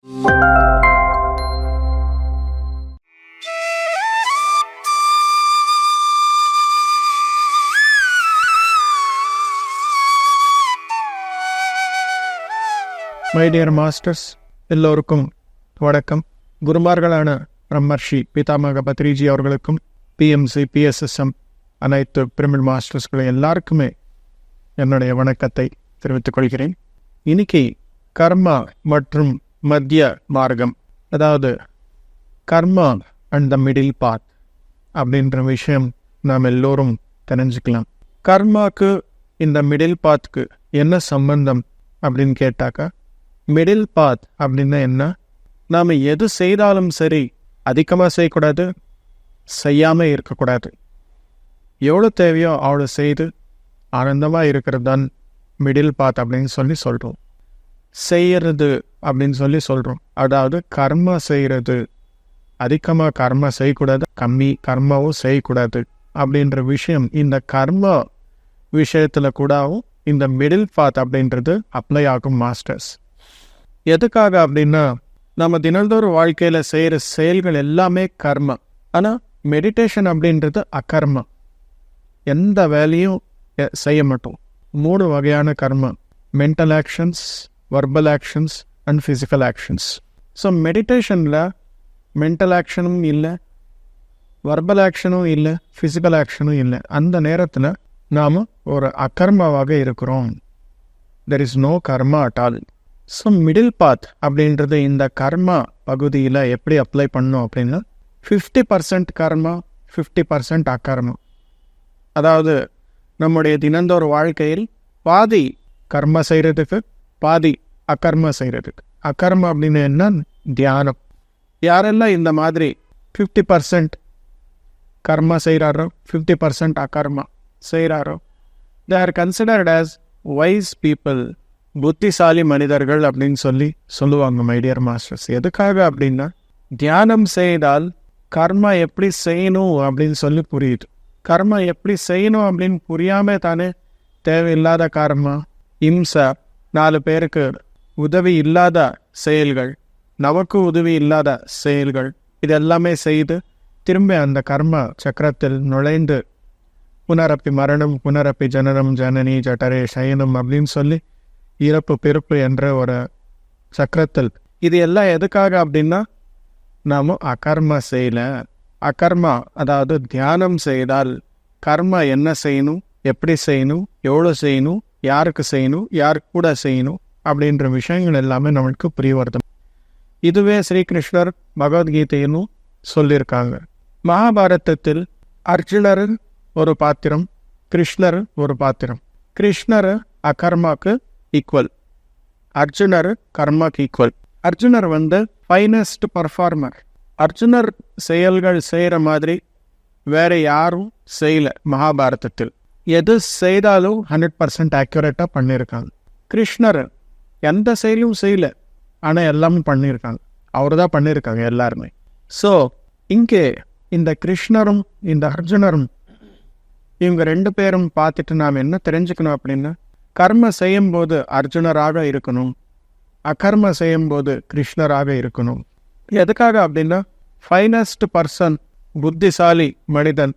My dear masters, எல்லோருக்கும் வணக்கம். குருமார்களான பிரம்மர்ஷி பிதாமக பத்ரிஜி அவர்களுக்கும் பிஎம்சி பிஎஸ்எஸ்எம் அனைத்து பிரமிழ் மாஸ்டர்ஸ்களும் எல்லாருக்குமே என்னுடைய வணக்கத்தை தெரிவித்துக் கொள்கிறேன். இன்னைக்கு கர்மா மற்றும் மத்திய மார்க்கம், அதாவது கர்மா அண்ட் த மிடில் பாத் அப்படின்ற விஷயம் நாம் எல்லோரும் தெரிஞ்சுக்கலாம். கர்மாக்கு இந்த மிடில் பாத்துக்கு என்ன சம்பந்தம் அப்படின்னு கேட்டாக்கா, மிடில் பாத் அப்படின்னா என்ன, நாம் எது செய்தாலும் சரி அதிகமாக செய்யக்கூடாது, செய்யாமல் இருக்கக்கூடாது. எவ்வளோ தேவையோ அவ்வளோ செய்து ஆனந்தமாக இருக்கிறது தான் மிடில் பாத் அப்படின்னு சொல்கிறோம். செய்கிறது அப்படின்னு சொல்கிறோம். அதாவது கர்மா செய்கிறது, அதிகமாக கர்மா செய்யக்கூடாது, கம்மி கர்மாவும் செய்யக்கூடாது அப்படின்ற விஷயம் இந்த கர்மா விஷயத்தில் கூடவும் இந்த மிடில் பாத் அப்படின்றது அப்ளை ஆகும் மாஸ்டர்ஸ். எதுக்காக அப்படின்னா, நம்ம தினந்தோறும் வாழ்க்கையில் செய்கிற செயல்கள் எல்லாமே கர்மா. ஆனால் மெடிடேஷன் அப்படின்றது அகர்மா. எந்த வேலையும் செய்ய மாட்டோம். 3 வகையான karma: mental actions, verbal actions and physical actions. So மெடிடேஷனில் மென்டல் ஆக்ஷனும் இல்லை, வர்பல் ஆக்ஷனும் இல்லை, ஃபிசிக்கல் ஆக்ஷனும் இல்லை. அந்த நேரத்தில் நாம் ஒரு அகர்மாவாக இருக்கிறோம். There is no karma at all. So middle path அப்படின்றது இந்த கர்மா பகுதியில் எப்படி அப்ளை பண்ணோம் அப்படின்னா, 50% கர்மா, 50% அகர்மா. அதாவது நம்முடைய தினந்தோறு வாழ்க்கையில் பாதி கர்மா செய்கிறதுக்கு, பாதி அகர்மா செய்கிறதுக்கு. அகர்மா அப்படின்னு என்ன? தியானம். யாரெல்லாம் இந்த மாதிரி 50% கர்மா செய்கிறாரோ, 50% அகர்மா செய்கிறாரோ, they are considered as wise people, புத்திசாலி மனிதர்கள் அப்படின்னு சொல்லுவாங்க மை டியர் மாஸ்டர்ஸ். எதுக்காக அப்படின்னா, தியானம் செய்தால் கர்மா எப்படி செய்யணும் அப்படின்னு புரியுது. கர்மா எப்படி செய்யணும் அப்படின்னு புரியாம தானே தேவையில்லாத கர்மா, இம்சை, 4 பேருக்கு உதவி இல்லாத செயல்கள், நமக்கு உதவி இல்லாத செயல்கள், இதெல்லாமே செய்து திரும்ப அந்த கர்மா சக்கரத்தில் நுழைந்து புனரப்பி மரணம், புனரப்பி ஜனனம், ஜனனி ஜட்டரே சயனம் அப்படின்னு இறப்பு பிறப்பு என்ற ஒரு சக்கரத்தில். இது எல்லாம் எதுக்காக அப்படின்னா, நாம் அகர்மா செய்யல. அகர்மா அதாவது தியானம் செய்தால் கர்மா என்ன செய்யணும், எப்படி செய்யணும், எவ்வளோ செய்யணும், யாருக்கு செய்யணும், யாருக்கு கூட செய்யணும் அப்படின்ற விஷயங்கள் எல்லாமே நம்மளுக்கு புரிய வருது. இதுவே ஸ்ரீகிருஷ்ணர் பகவத்கீதைன்னு சொல்லியிருக்காங்க. மகாபாரதத்தில் அர்ஜுனர் ஒரு பாத்திரம், கிருஷ்ணர் ஒரு பாத்திரம். கிருஷ்ணர் அகர்மாக்கு ஈக்குவல், அர்ஜுனர் கர்மாக்கு ஈக்குவல். அர்ஜுனர் ஃபைனஸ்ட் பர்ஃபார்மர். அர்ஜுனர் செயல்கள் செய்கிற மாதிரி வேற யாரும் செய்யல மகாபாரதத்தில். எது செய்தாலும் 100% ஆக்யூரேட்டாக பண்ணியிருக்காங்க. கிருஷ்ணர் எந்த செயலும் செய்யல, ஆனால் எல்லாமே பண்ணியிருக்காங்க. அவர் தான் பண்ணியிருக்காங்க எல்லாருமே. ஸோ இங்கே இந்த கிருஷ்ணரும் இந்த அர்ஜுனரும், இவங்க 2 பேரும் பார்த்துட்டு நாம் என்ன தெரிஞ்சுக்கணும் அப்படின்னா, கர்ம செய்யும்போது அர்ஜுனராக இருக்கணும், அகர்ம செய்யும்போது கிருஷ்ணராக இருக்கணும். எதுக்காக அப்படின்னா, ஃபைனஸ்ட் பர்சன், புத்திசாலி மனிதன்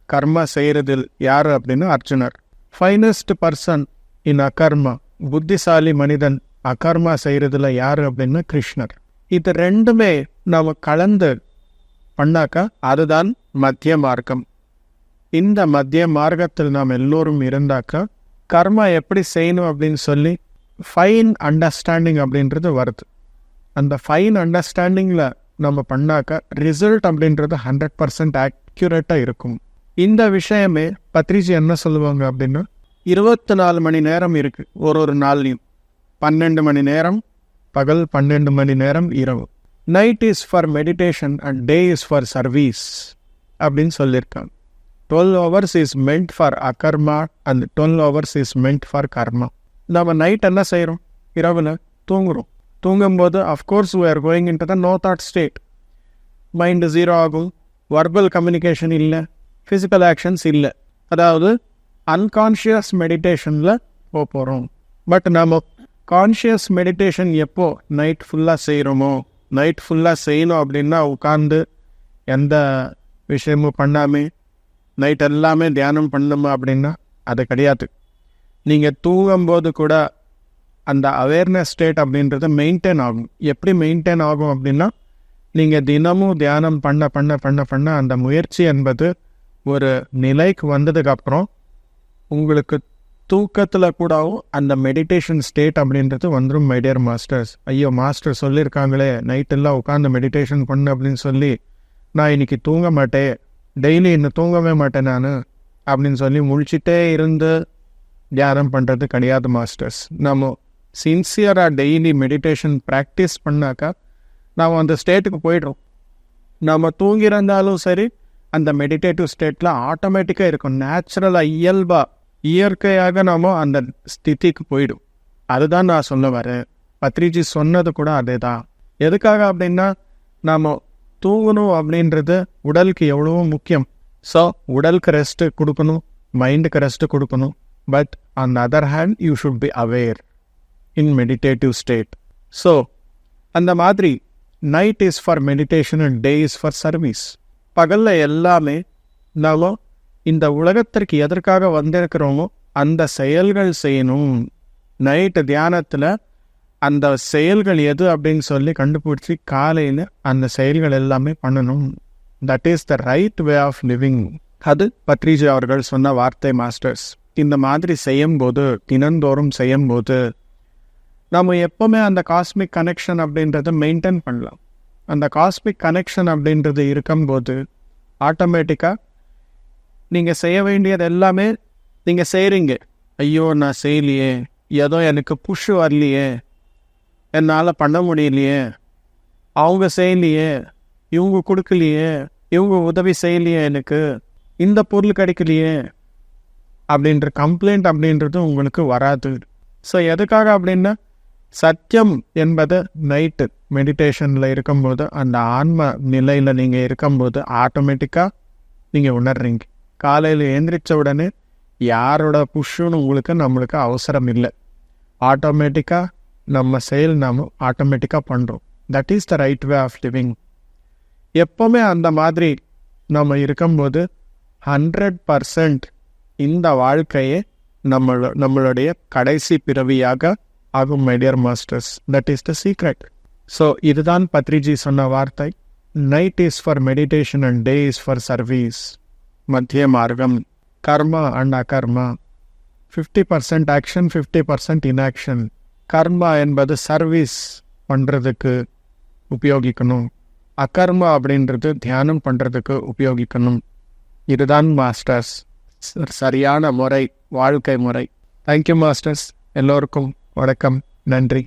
கர்ம செய்கிறதில் யார் அப்படின்னா அர்ஜுனர். ஃபைனஸ்ட் பர்சன் இன் அகர்மா, புத்திசாலி மனிதன் அகர்மா செய்கிறதுல யார் அப்படின்னா கிருஷ்ணர். இது 2மே நாம் கலந்து பண்ணாக்கா அதுதான் மத்திய மார்க்கம். இந்த மத்திய மார்க்கத்தில் நாம் எல்லோரும் இருந்தாக்கா கர்மா எப்படி செய்யணும் அப்படின்னு ஃபைன் அண்டர்ஸ்டாண்டிங் அப்படின்றது வருது. அந்த ஃபைன் அண்டர்ஸ்டாண்டிங்கில் நம்ம பண்ணாக்கா ரிசல்ட் அப்படின்றது 100% ஆக்யூரேட்டாக இருக்கும். இந்த விஷயமே பத்ரிஜி என்ன சொல்லுவாங்க அப்படின்னா, 24 மணி நேரம் இருக்குது ஒரு நாள்லையும். 12 மணி நேரம் பகல், 12 மணி நேரம் இரவு. Night is for meditation and day is for service அப்படின்னு சொல்லியிருக்காங்க. 12 hours is meant for akarma and 12 hours is meant for karma. நம்ம நைட் என்ன செய்கிறோம்? இரவில் தூங்குறோம். தூங்கும்போது of course we are going into the no thought state. Mind 0 ஆகும். Verbal communication இல்லை, ஃபிசிக்கல் ஆக்ஷன்ஸ் இல்லை. அதாவது அன்கான்ஷியஸ் மெடிடேஷனில் போகிறோம். பட் நம்ம கான்ஷியஸ் மெடிடேஷன் எப்போ நைட் ஃபுல்லாக செய்கிறோமோ, நைட் ஃபுல்லாக செய்யணும் அப்படின்னா உட்காந்து எந்த விஷயமும் பண்ணாமல் நைட் எல்லாமே தியானம் பண்ணணுமா அப்படின்னா அது கிடையாது. நீங்கள் தூங்கும்போது கூட அந்த அவேர்னஸ் ஸ்டேட் அப்படின்றது மெயின்டைன் ஆகும். எப்படி மெயின்டைன் ஆகும் அப்படின்னா, நீங்கள் தினமும் தியானம் பண்ண பண்ண பண்ண பண்ண அந்த முயற்சி என்பது ஒரு நிலைக்கு வந்ததுக்கப்புறம் உங்களுக்கு தூக்கத்தில் கூடவும் அந்த மெடிடேஷன் ஸ்டேட் அப்படின்றது வந்துடும். மை டியர் மாஸ்டர்ஸ், ஐயோ மாஸ்டர் சொல்லியிருக்காங்களே நைட்டெல்லாம் உட்காந்து மெடிடேஷன் பண்ணு அப்படின்னு சொல்லி, நான் இன்னைக்கு தூங்க மாட்டேன், டெய்லி இன்னும் தூங்கவே மாட்டேன் நான் அப்படின்னு சொல்லி முழிச்சிட்டே இருந்து தியானம் பண்ணுறது கிடையாது மாஸ்டர்ஸ். நம்ம சின்சியராக டெய்லி மெடிடேஷன் ப்ராக்டிஸ் பண்ணாக்கா நாம் அந்த ஸ்டேட்டுக்கு போய்டும். நம்ம தூங்கியிருந்தாலும் சரி அந்த மெடிடேட்டிவ் ஸ்டேட்டில் ஆட்டோமேட்டிக்காக இருக்கும். நேச்சுரலாக இயல்பாக இயற்கையாக நாம் அந்த ஸ்திதிக்கு போயிடும். அதுதான் நான் சொல்ல வரேன். பத்ரிஜி சொன்னது கூட அதே தான். எதுக்காக அப்படின்னா, நாம் தூங்கணும் அப்படின்றது உடலுக்கு எவ்வளவோ முக்கியம். ஸோ உடலுக்கு ரெஸ்ட்டு கொடுக்கணும், மைண்டுக்கு ரெஸ்ட்டு கொடுக்கணும். But on the other hand you should be aware in meditative state. So அந்த மாதிரி night is for meditation and day is for service. பகலில் எல்லாமே நாம் இந்த உலகத்திற்கு எதற்காக வந்திருக்கிறோமோ அந்த செயல்கள் செய்யணும். நைட்டு தியானத்தில் அந்த செயல்கள் எது அப்படின்னு சொல்லி கண்டுபிடிச்சி காலையில் அந்த செயல்கள் எல்லாமே பண்ணணும். That is the right way of living. அது பத்ரிஜி அவர்கள் சொன்ன வார்த்தை மாஸ்டர்ஸ். இந்த மாதிரி செய்யும்போது, தினந்தோறும் செய்யும்போது நம்ம எப்போவுமே அந்த காஸ்மிக் கனெக்ஷன் அப்படின்றத மெயின்டைன் பண்ணலாம். அந்த காஸ்மிக் கனெக்ஷன் அப்படின்றது இருக்கும்போது ஆட்டோமேட்டிக்காக நீங்கள் செய்ய வேண்டியது எல்லாமே நீங்கள் செய்கிறீங்க. ஐயோ நான் செய்யலையே, ஏதோ எனக்கு புஷ் வரலையே, என்னால் பண்ண முடியலையே, அவங்க செய்யலையே, இவங்க கொடுக்கலையே, இவங்க உதவி செய்யலையே, எனக்கு இந்த பொருள் கிடைக்கலையே அப்படின்ற கம்ப்ளைண்ட் அப்படின்றது உங்களுக்கு வராது. ஸோ எதுக்காக அப்படின்னா, சத்தியம் என்பது நைட்டு மெடிடேஷனில் இருக்கும்போது, அந்த ஆன்ம நிலையில் நீங்கள் இருக்கும்போது ஆட்டோமேட்டிக்காக நீங்கள் உணர்றீங்க. காலையில் எழுந்திரிச்ச உடனே யாரோட புஷ்ஷுன்னு நம்மளுக்கு அவசரம் இல்லை. ஆட்டோமேட்டிக்காக நம்ம செயல் நாம் ஆட்டோமேட்டிக்காக பண்ணுறோம். That is the right way of living. எப்போவுமே அந்த மாதிரி நம்ம இருக்கும்போது 100% இந்த வாழ்க்கையே நம்மளுடைய கடைசி பிறவியாக ஆகும். My dear masters, that is the secret. So இதுதான் பத்ரிஜி சொன்ன வார்த்தை. Night is for meditation and day is for service. மத்திய மார்க்கம், கர்மா அண்ட் அகர்மா. 50% ஆக்ஷன், 50% இன்ஆக்ஷன். கர்மா என்பது சர்வீஸ் பண்ணுறதுக்கு உபயோகிக்கணும். அகர்மா அப்படின்றது தியானம் பண்ணுறதுக்கு உபயோகிக்கணும். இதுதான் மாஸ்டர்ஸ் சரியான முறை, வாழ்க்கை முறை. Thank you masters. எல்லோருக்கும் வணக்கம், நன்றி.